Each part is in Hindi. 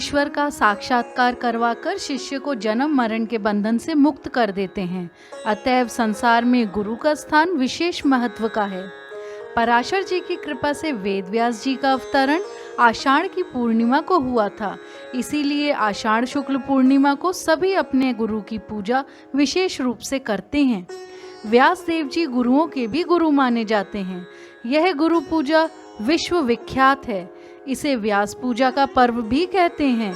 ईश्वर का साक्षात्कार करवाकर शिष्य को जन्म मरण के बंधन से मुक्त कर देते हैं। अतएव संसार में गुरु का स्थान विशेष महत्व का है। पराशर जी की कृपा से वेद व्यास जी का अवतरण आषाढ़ की पूर्णिमा को हुआ था। इसीलिए आषाढ़ शुक्ल पूर्णिमा को सभी अपने गुरु की पूजा विशेष रूप से करते हैं। व्यास देव जी गुरुओं के भी गुरु माने जाते हैं। यह गुरु पूजा विश्व विख्यात है। इसे व्यास पूजा का पर्व भी कहते हैं।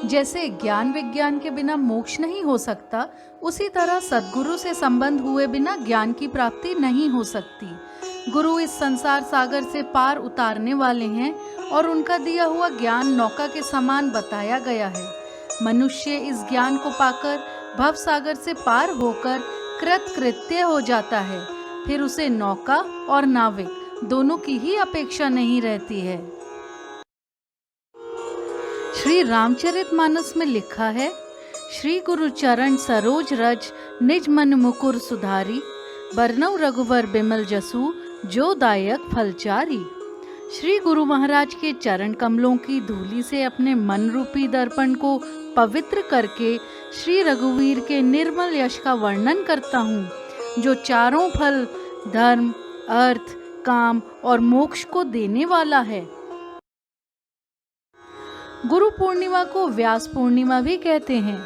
जैसे ज्ञान विज्ञान के बिना मोक्ष नहीं हो सकता, उसी तरह सद्गुरु से संबंध हुए बिना ज्ञान की प्राप्ति नहीं हो सकती। गुरु इस संसार सागर से पार उतारने वाले हैं और उनका दिया हुआ ज्ञान नौका के समान बताया गया है। मनुष्य इस ज्ञान को पाकर भव सागर से पार होकर कृतकृत्य हो जाता है। फिर उसे नौका और नाविक दोनों की ही अपेक्षा नहीं रहती है। श्री रामचरितमानस में लिखा है, श्री गुरु चरण सरोज रज निज मन मुकुर सुधारी, बरनौ रघुवर बिमल जसु जो दायक फलचारी। श्री गुरु महाराज के चरण कमलों की धूली से अपने मन रूपी दर्पण को पवित्र करके श्री रघुवीर के निर्मल यश का वर्णन करता हूँ, जो चारों फल धर्म, अर्थ, काम और मोक्ष को देने वाला है। गुरु पूर्णिमा को व्यास पूर्णिमा भी कहते हैं।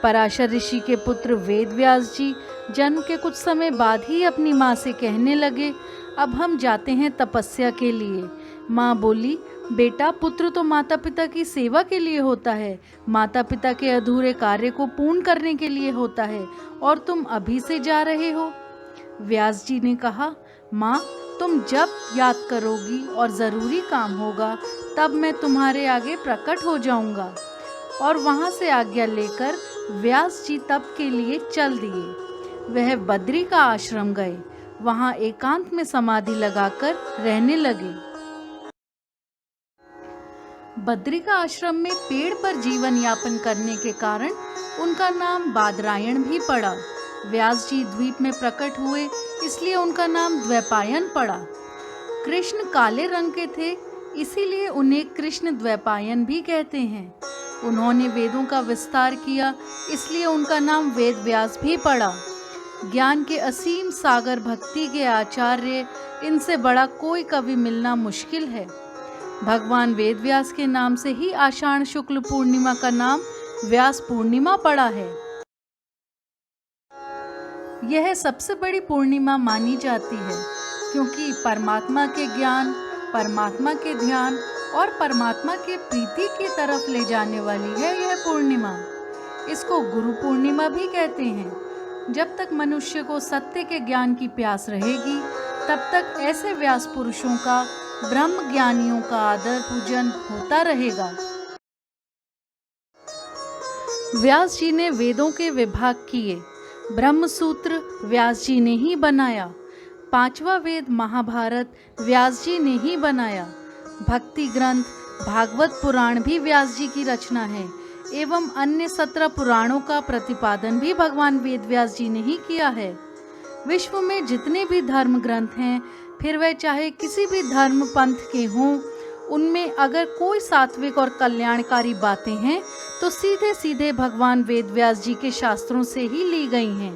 पराशर ऋषि के पुत्र वेद व्यास जी जन्म के कुछ समय बाद ही अपनी माँ से कहने लगे, अब हम जाते हैं तपस्या के लिए। माँ बोली, बेटा, पुत्र तो माता पिता की सेवा के लिए होता है, माता पिता के अधूरे कार्य को पूर्ण करने के लिए होता है, और तुम अभी से जा रहे हो। व्यास जी ने कहा, माँ, तुम जब याद करोगी और ज़रूरी काम होगा तब मैं तुम्हारे आगे प्रकट हो जाऊंगा। और वहाँ से आज्ञा लेकर व्यास जी तप के लिए चल दिए। वह बद्री का आश्रम गए। वहाँ एकांत में समाधि लगाकर रहने लगे। बद्री का आश्रम में पेड़ पर जीवन यापन करने के कारण उनका नाम बादरायण भी पड़ा। व्यास जी द्वीप में प्रकट हुए, इसलिए उनका नाम द्वैपायन पड़ा। कृष्ण काले रंग के थे, इसीलिए उन्हें कृष्ण द्वैपायन भी कहते हैं। उन्होंने वेदों का विस्तार किया, इसलिए उनका नाम वेद व्यास भी पड़ा। ज्ञान के असीम सागर, भक्ति के आचार्य, इनसे बड़ा कोई कवि मिलना मुश्किल है। भगवान वेद व्यास के नाम से ही आषाढ़ शुक्ल पूर्णिमा का नाम व्यास पूर्णिमा पड़ा है। यह सबसे बड़ी पूर्णिमा मानी जाती है, क्योंकि परमात्मा के ज्ञान, परमात्मा के ध्यान और परमात्मा के प्रीति की तरफ ले जाने वाली है यह पूर्णिमा। इसको गुरु पूर्णिमा भी कहते हैं। जब तक मनुष्य को सत्य के ज्ञान की प्यास रहेगी, तब तक ऐसे व्यास पुरुषों का, ब्रह्म ज्ञानियों का आदर पूजन होता रहेगा। व्यास जी ने वेदों के विभाग किए। ब्रह्म सूत्र व्यास जी ने ही बनाया। 5वां वेद महाभारत व्यास जी ने ही बनाया। भक्ति ग्रंथ भागवत पुराण भी व्यास जी की रचना है, एवं अन्य 17 पुराणों का प्रतिपादन भी भगवान वेद व्यास जी ने ही किया है। विश्व में जितने भी धर्म ग्रंथ हैं, फिर वह चाहे किसी भी धर्म पंथ के हों, उनमें अगर कोई सात्विक और कल्याणकारी बातें हैं तो सीधे सीधे भगवान वेद व्यास जी के शास्त्रों से ही ली गई हैं।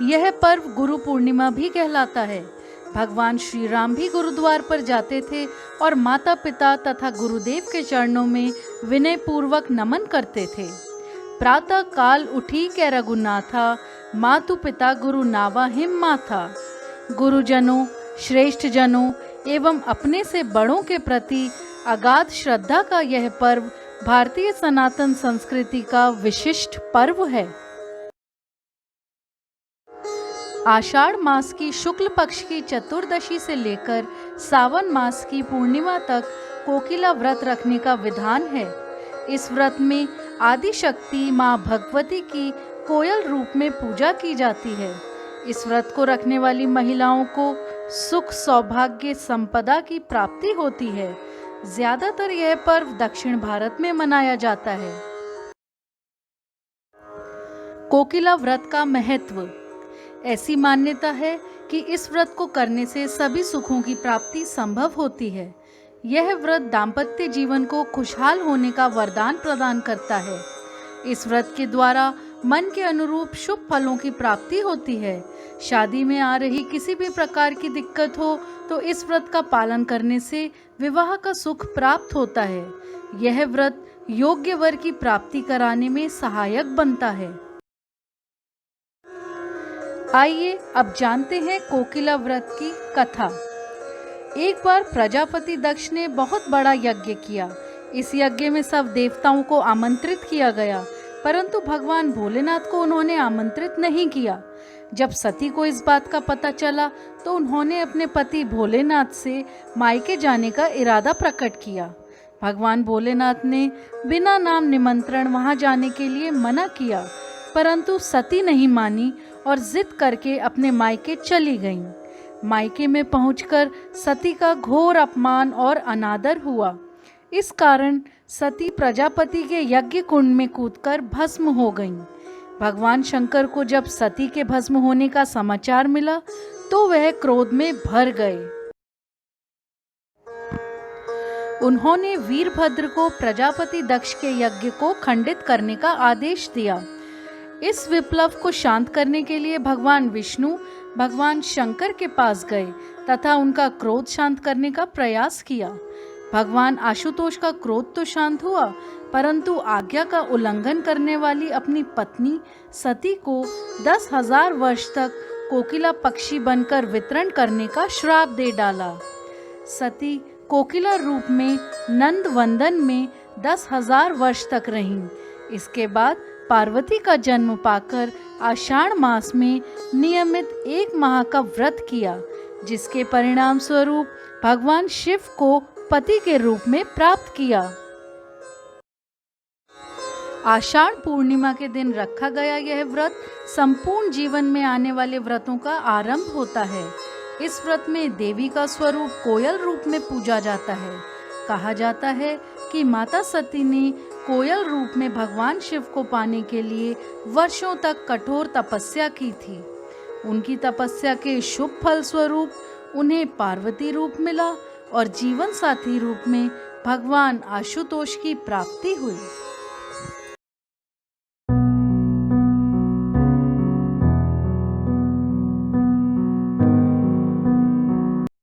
यह पर्व गुरु पूर्णिमा भी कहलाता है। भगवान श्री राम भी गुरुद्वार पर जाते थे और माता पिता तथा गुरुदेव के चरणों में विनय पूर्वक नमन करते थे। प्रातः काल उठी कै रघुनाथा, मातु पिता गुरु नावा हिम माथा। गुरुजनों, श्रेष्ठ जनों एवं अपने से बड़ों के प्रति अगाध श्रद्धा का यह पर्व भारतीय सनातन संस्कृति का विशिष्ट पर्व है। आषाढ़ मास की शुक्ल पक्ष की चतुर्दशी से लेकर सावन मास की पूर्णिमा तक कोकिला व्रत रखने का विधान है। इस व्रत में आदि शक्ति माँ भगवती की कोयल रूप में पूजा की जाती है। इस व्रत को रखने वाली महिलाओं को सुख, सौभाग्य, संपदा की प्राप्ति होती है। ज्यादातर यह पर्व दक्षिण भारत में मनाया जाता है। कोकिला व्रत का महत्व। ऐसी मान्यता है कि इस व्रत को करने से सभी सुखों की प्राप्ति संभव होती है। यह व्रत दाम्पत्य जीवन को खुशहाल होने का वरदान प्रदान करता है। इस व्रत के द्वारा मन के अनुरूप शुभ फलों की प्राप्ति होती है। शादी में आ रही किसी भी प्रकार की दिक्कत हो तो इस व्रत का पालन करने से विवाह का सुख प्राप्त होता है। यह व्रत योग्य वर की प्राप्ति कराने में सहायक बनता है। आइए अब जानते हैं कोकिला व्रत की कथा। एक बार प्रजापति दक्ष ने बहुत बड़ा यज्ञ किया। इस यज्ञ में सब देवताओं को आमंत्रित किया गया, परंतु भगवान भोलेनाथ को उन्होंने आमंत्रित नहीं किया। जब सती को इस बात का पता चला तो उन्होंने अपने पति भोलेनाथ से मायके जाने का इरादा प्रकट किया। भगवान भोलेनाथ ने बिना नाम निमंत्रण वहां जाने के लिए मना किया, परंतु सती नहीं मानी और जिद करके अपने मायके चली गईं। मायके में पहुंचकर सती का घोर अपमान और अनादर हुआ। इस कारण सती प्रजापति के यज्ञ कुंड में कूदकर भस्म हो गईं। भगवान शंकर को जब सती के भस्म होने का समाचार मिला तो वह क्रोध में भर गए। उन्होंने वीरभद्र को प्रजापति दक्ष के यज्ञ को खंडित करने का आदेश दिया। इस विप्लव को शांत करने के लिए भगवान विष्णु भगवान शंकर के पास गए तथा उनका क्रोध शांत करने का प्रयास किया। भगवान आशुतोष का क्रोध तो शांत हुआ, परंतु आज्ञा का उल्लंघन करने वाली अपनी पत्नी सती को 10,000 वर्ष तक कोकिला पक्षी बनकर वितरण करने का श्राप दे डाला। सती कोकिला रूप में नंद वंदन में 10,000 वर्ष तक रहीं। इसके बाद पार्वती का जन्म पाकर आषाढ़ मास में नियमित 1 माह का व्रत किया, जिसके परिणाम स्वरूप भगवान शिव को पति के रूप में प्राप्त किया। आषाढ़ पूर्णिमा के दिन रखा गया यह व्रत संपूर्ण जीवन में आने वाले व्रतों का आरंभ होता है। इस व्रत में देवी का स्वरूप कोयल रूप में पूजा जाता है। कहा जाता है कि माता सती ने कोयल रूप में भगवान शिव को पाने के लिए वर्षों तक कठोर तपस्या की थी। उनकी तपस्या के शुभ फल स्वरूप उन्हें पार्वती रूप मिला और जीवन साथी रूप में भगवान आशुतोष की प्राप्ति हुई।